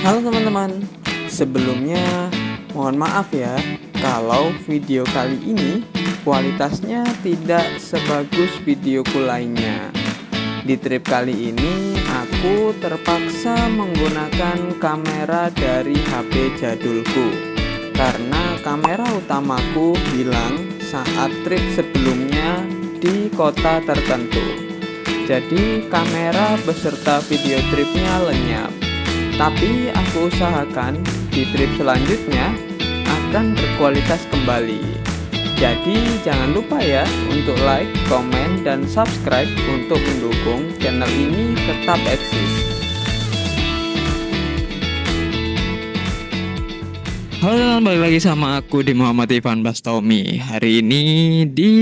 Halo teman-teman, sebelumnya mohon maaf ya kalau video kali ini kualitasnya tidak sebagus videoku lainnya. Di trip kali ini aku terpaksa menggunakan kamera dari HP jadulku karena kamera utamaku hilang saat trip sebelumnya di kota tertentu. Jadi kamera beserta video tripnya lenyap. Tapi aku usahakan di trip selanjutnya akan berkualitas kembali. Jadi jangan lupa ya untuk like, komen, dan subscribe untuk mendukung channel ini tetap eksis. Halo, balik lagi sama aku di Muhammad Ivan Bastomi. Hari ini di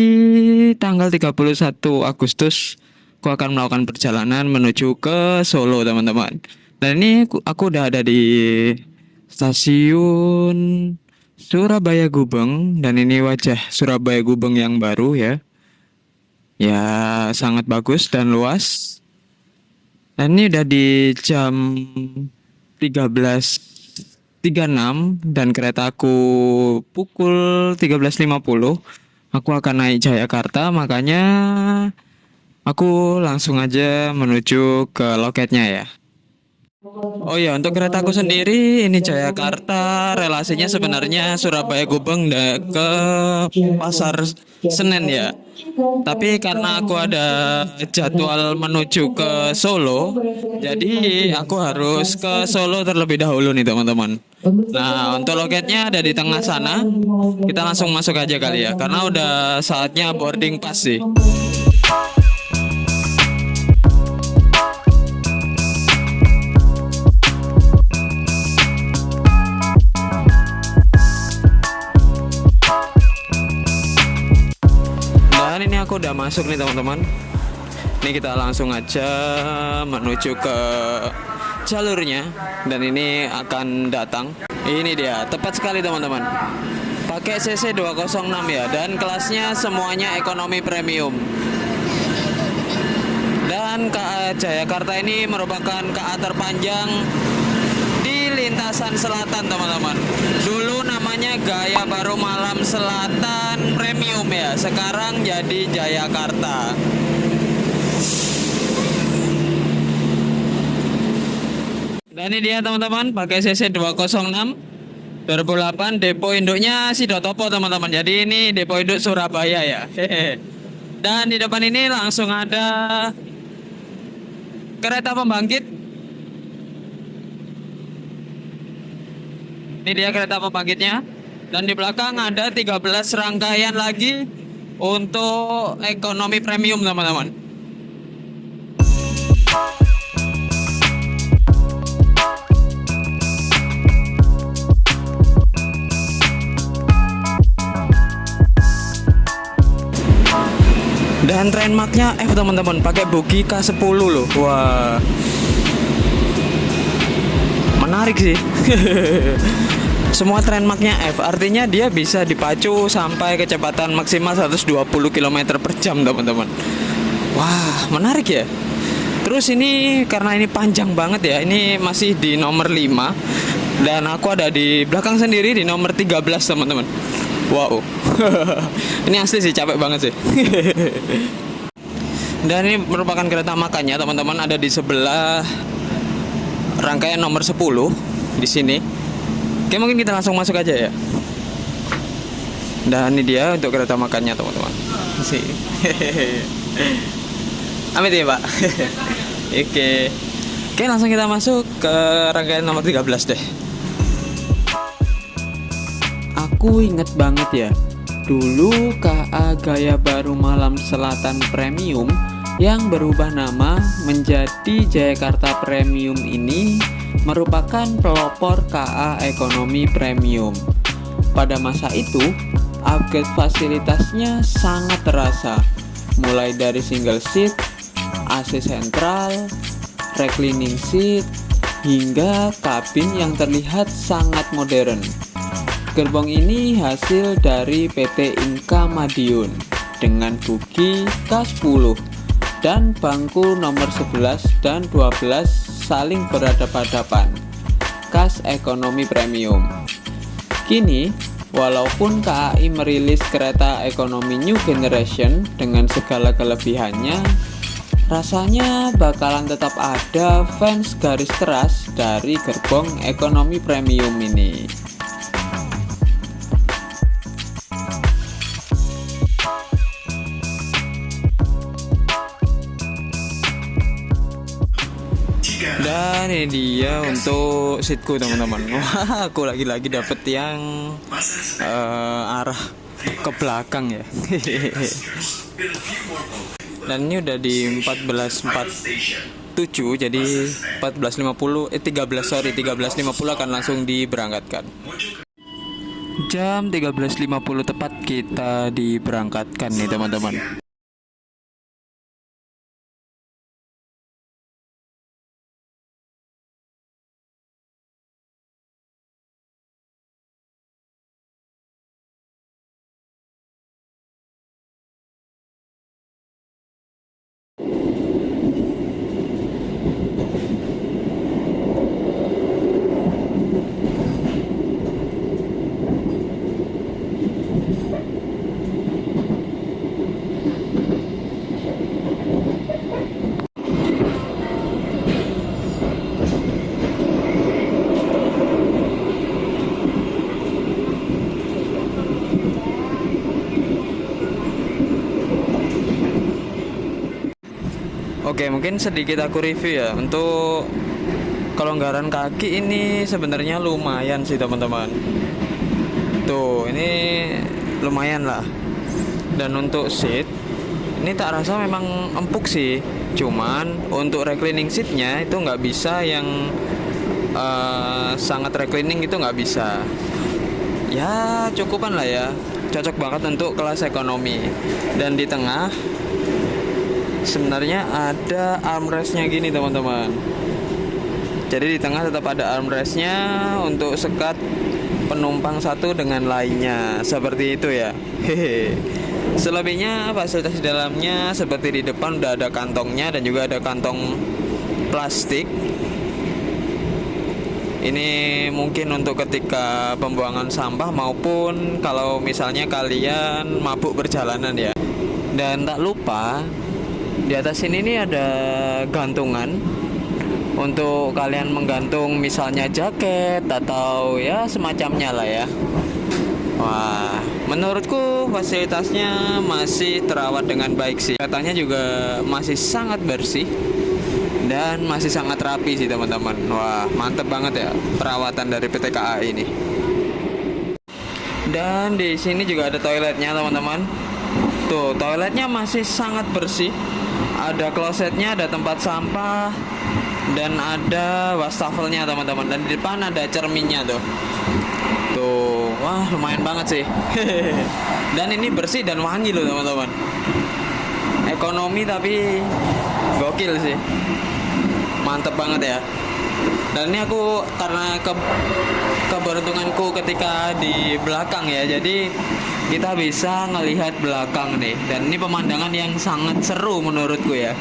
tanggal 31 Agustus aku akan melakukan perjalanan menuju ke Solo, teman-teman. Dan ini aku udah ada di stasiun Surabaya Gubeng. Dan ini wajah Surabaya Gubeng yang baru ya. Ya sangat bagus dan luas. Dan ini udah di jam 13.36 dan keretaku pukul 13.50. Aku akan naik Jayakarta, makanya aku langsung aja menuju ke loketnya ya. Oh ya, untuk keretaku sendiri ini Jayakarta, relasinya sebenarnya Surabaya Gubeng ke Pasar Senen ya. Tapi karena aku ada jadwal menuju ke Solo, jadi aku harus ke Solo terlebih dahulu nih teman-teman. Nah, untuk loketnya ada di tengah sana. Kita langsung masuk aja kali ya, karena udah saatnya boarding pass sih. Ini aku udah masuk nih teman-teman. Ini kita langsung aja menuju ke jalurnya. Dan ini akan datang. Ini dia, tepat sekali teman-teman. Pakai CC 206 ya. Dan kelasnya semuanya ekonomi premium. Dan KA Jayakarta ini merupakan KA terpanjang di lintasan selatan teman-teman. Dulu namanya Gaya Baru Malam Selatan Premium ya, sekarang jadi Jayakarta. Dan ini dia teman-teman, pakai CC 206 2008, depo induknya Sidotopo teman-teman. Jadi ini depo induk Surabaya ya. Dan di depan ini langsung ada kereta pembangkit. Ini dia kereta pembangkitnya. Dan di belakang ada 13 rangkaian lagi untuk ekonomi premium teman-teman. Dan trainmarknya F teman-teman, pakai bogi K10 loh. Wah, menarik sih. Semua trainmarknya F, artinya dia bisa dipacu sampai kecepatan maksimal 120 km per jam teman-teman. Wah, menarik ya. Terus ini karena ini panjang banget ya, ini masih di nomor 5. Dan aku ada di belakang sendiri di nomor 13 teman-teman. Wow. Ini asli sih, capek banget sih. Dan ini merupakan kereta makannya teman-teman, ada di sebelah rangkaian nomor 10 di sini. Oke, mungkin kita langsung masuk aja ya. Dan ini dia untuk kereta makannya teman-teman. Sih. Amit ya Pak. Oke, langsung kita masuk ke rangkaian nomor 13 deh. Aku inget banget ya, dulu KA Gaya Baru Malam Selatan Premium yang berubah nama menjadi Jayakarta Premium ini merupakan pelopor KA ekonomi premium. Pada masa itu, upgrade fasilitasnya sangat terasa, mulai dari single seat, AC sentral, reclining seat, hingga kabin yang terlihat sangat modern. Gerbong ini hasil dari PT Inka Madiun dengan bogi K10 dan bangku nomor 11 dan 12 saling berhadapan-hadapan. kelas ekonomi premium. Kini, walaupun KAI merilis kereta ekonomi New Generation dengan segala kelebihannya, rasanya bakalan tetap ada fans garis keras dari gerbong ekonomi premium ini. Dan ini dia untuk seatku teman-teman. Wah, aku lagi-lagi dapet yang arah ke belakang ya. Dan ini udah di 14.47, jadi 13.50 akan langsung diberangkatkan. Jam 13.50 tepat kita diberangkatkan nih teman-teman. Oke, mungkin sedikit aku review ya. Untuk kelonggaran kaki ini sebenarnya lumayan sih teman-teman. Tuh, ini lumayan lah. Dan untuk seat, ini tak rasa memang empuk sih. Cuman untuk reclining seatnya itu nggak bisa yang sangat reclining, itu nggak bisa. Ya cukupan lah ya. Cocok banget untuk kelas ekonomi. Dan di tengah sebenarnya ada armrestnya gini teman-teman. Jadi di tengah tetap ada armrestnya untuk sekat penumpang satu dengan lainnya, seperti itu ya. Hehe. Selebihnya fasilitas di dalamnya seperti di depan udah ada kantongnya dan juga ada kantong plastik. Ini mungkin untuk ketika pembuangan sampah maupun kalau misalnya kalian mabuk perjalanan ya. Dan tak lupa di atas sini nih ada gantungan untuk kalian menggantung misalnya jaket atau ya semacamnya lah ya. Wah, menurutku fasilitasnya masih terawat dengan baik sih. Katanya juga masih sangat bersih dan masih sangat rapi sih teman-teman. Wah, mantep banget ya perawatan dari PT KAI ini. Dan di sini juga ada toiletnya teman-teman. Tuh, toiletnya masih sangat bersih. Ada klosetnya, ada tempat sampah, dan ada wastafelnya teman-teman. Dan di depan ada cerminnya tuh. Tuh, wah lumayan banget sih. Dan ini bersih dan wangi loh teman-teman. Ekonomi tapi gokil sih. Mantep banget ya. Dan ini aku karena keberuntunganku ketika di belakang ya, jadi kita bisa ngelihat belakang nih. Dan ini pemandangan yang sangat seru menurutku ya.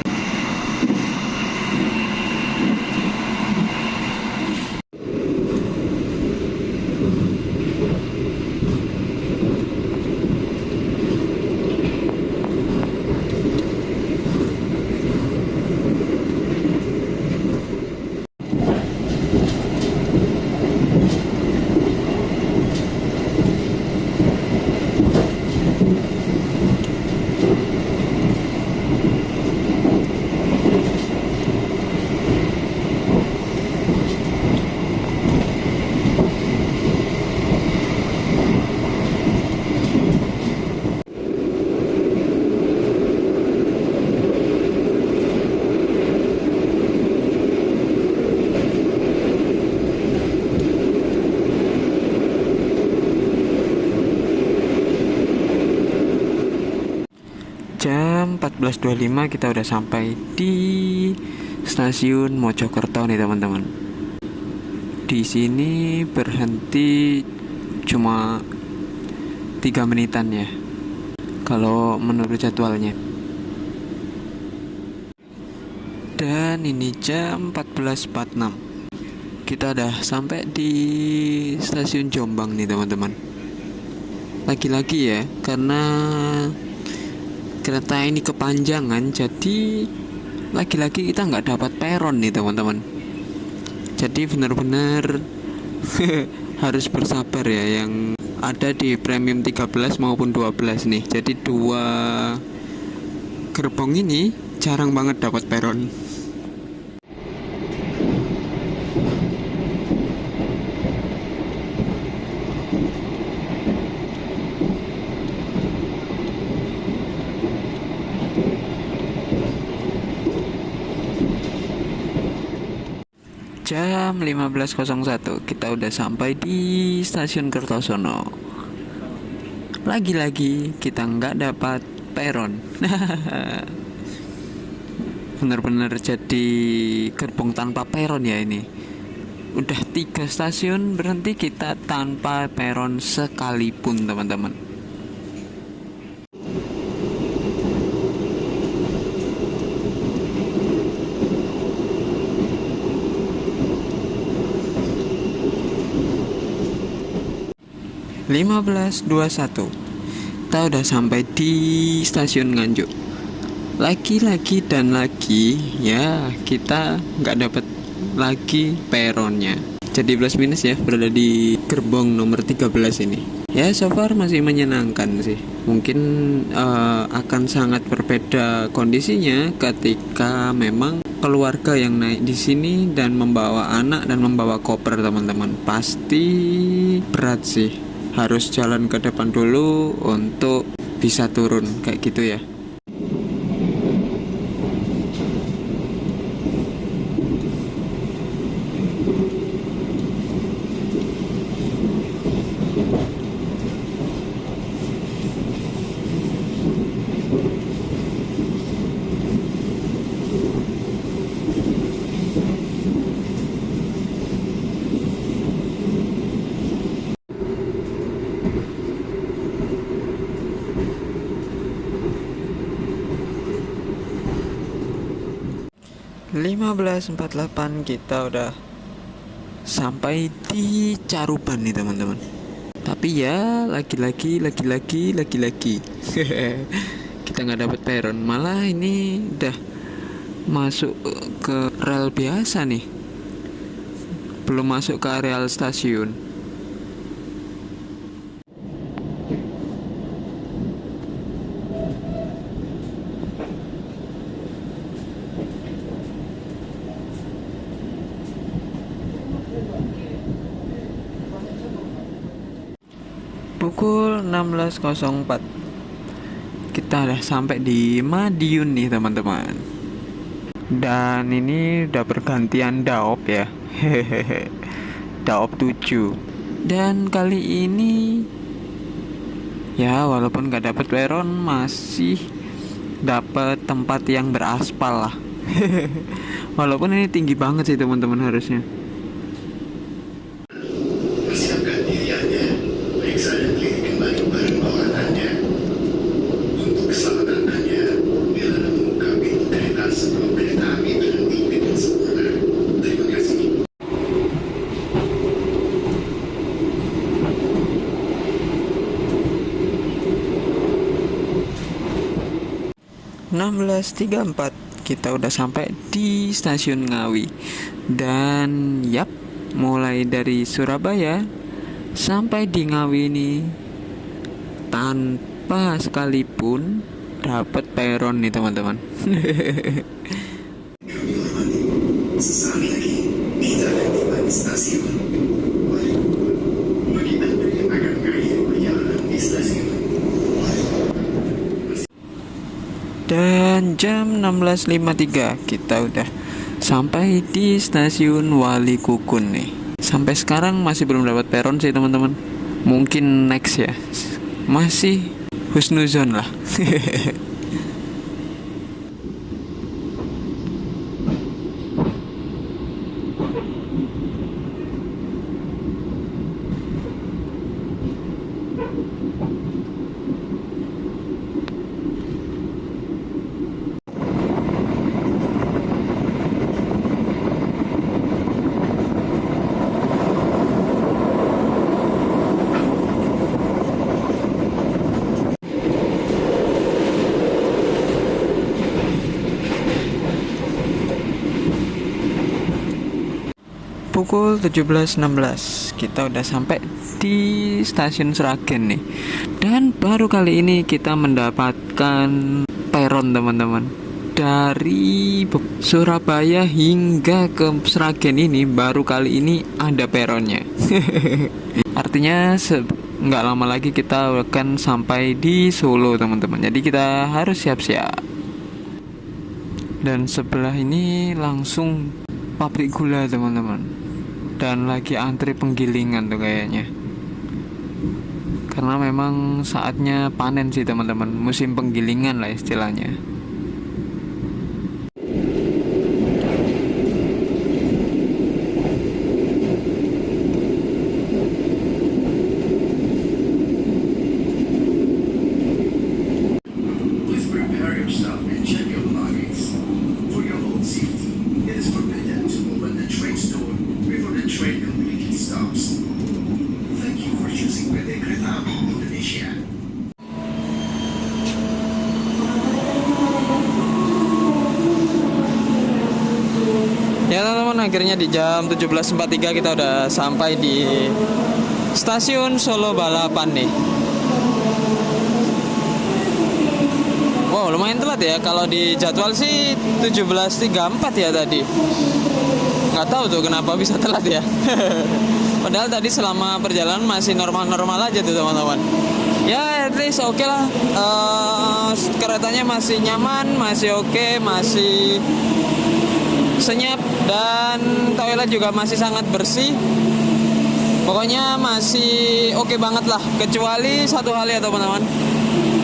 Jam 14.25 kita udah sampai di stasiun Mojokerto nih teman-teman. Di sini berhenti cuma 3 menitan ya kalau menurut jadwalnya. Dan ini jam 14.46. kita udah sampai di stasiun Jombang nih teman-teman. Lagi-lagi ya, karena kereta ini kepanjangan, jadi lagi-lagi kita nggak dapat peron nih teman-teman. Jadi benar-benar harus bersabar ya, yang ada di premium 13 maupun 12 nih. Jadi dua gerbong ini jarang banget dapat peron. Jam 15.01 kita udah sampai di stasiun Kertosono. Lagi-lagi kita nggak dapat peron. Bener-bener jadi gerbong tanpa peron ya ini. Udah 3 stasiun berhenti kita tanpa peron sekalipun teman-teman. Lima 21 kita udah sampai di stasiun Nganjuk. Lagi-lagi dan lagi ya, kita nggak dapat lagi peronnya. Jadi plus minus ya, berada di gerbong nomor 13 ini. Ya so far masih menyenangkan sih. Mungkin akan sangat berbeda kondisinya ketika memang keluarga yang naik di sini dan membawa anak dan membawa koper teman-teman. Pasti berat sih. Harus jalan ke depan dulu untuk bisa turun kayak gitu ya. Lima 15.48 kita udah sampai di Caruban nih teman-teman. Tapi ya lagi-lagi kita nggak dapat peron. Malah ini udah masuk ke rel biasa nih, belum masuk ke areal stasiun. Pukul 16.04 kita udah sampai di Madiun nih teman-teman. Dan ini udah bergantian Daop ya. Daop 7. Dan kali ini ya walaupun gak dapet peron, masih dapat tempat yang beraspal lah. Walaupun ini tinggi banget sih teman-teman harusnya. Enam 16.34 kita udah sampai di stasiun Ngawi. Dan yap, mulai dari Surabaya sampai di Ngawi ini tanpa sekalipun dapat peron nih teman-teman. Sesaat lagi kita akan tiba di stasiun. Bagi Anda yang akan mengakhiri perjalanan di stasiun. Dan jam 16.53 kita udah sampai di stasiun Wali Kukun nih. Sampai sekarang masih belum dapat peron sih teman-teman. Mungkin next ya. Masih husnuzon lah. pukul 17.16. Kita udah sampai di stasiun Sragen nih. Dan baru kali ini kita mendapatkan peron teman-teman. Dari Surabaya hingga ke Sragen ini baru kali ini ada peronnya. Artinya nggak lama lagi kita akan sampai di Solo teman-teman. Jadi kita harus siap-siap. Dan sebelah ini langsung pabrik gula teman-teman. Dan lagi antri penggilingan tuh kayaknya. Karena memang saatnya panen sih teman-teman. Musim penggilingan lah istilahnya. Please prepare yourself and check your belongings. For your own safety, it is forbidden to open the train's door before the train completely stops. Thank you for choosing PT Kereta Api Indonesia. Ya teman-teman, akhirnya di jam 17.43 kita udah sampai di stasiun Solo Balapan nih. Wow, lumayan telat ya. Kalau di jadwal sih 17.34 ya tadi. Nggak tahu tuh kenapa bisa telat ya. Padahal tadi selama perjalanan masih normal-normal aja tuh teman-teman. Ya at least oke lah. Keretanya masih nyaman, masih oke, masih senyap, dan toilet juga masih sangat bersih. Pokoknya masih oke banget lah. Kecuali satu hal ya teman-teman.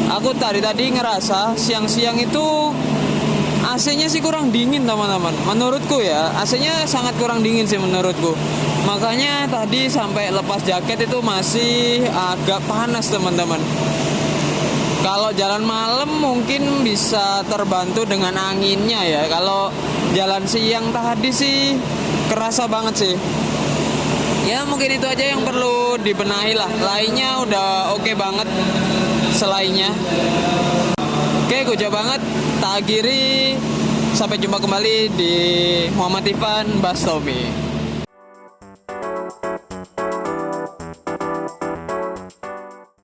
Aku tadi ngerasa siang-siang itu AC-nya sih kurang dingin teman-teman. Menurutku ya, AC-nya sangat kurang dingin sih menurutku. Makanya tadi sampai lepas jaket itu masih agak panas teman-teman. Kalau jalan malam mungkin bisa terbantu dengan anginnya ya. Kalau jalan siang tadi sih kerasa banget sih. Ya mungkin itu aja yang perlu dibenahi lah. Lainnya udah oke banget selainnya. Oke, gue jauh banget. Tak akhiri. Sampai jumpa kembali di Muhammad Ivan Bastomi.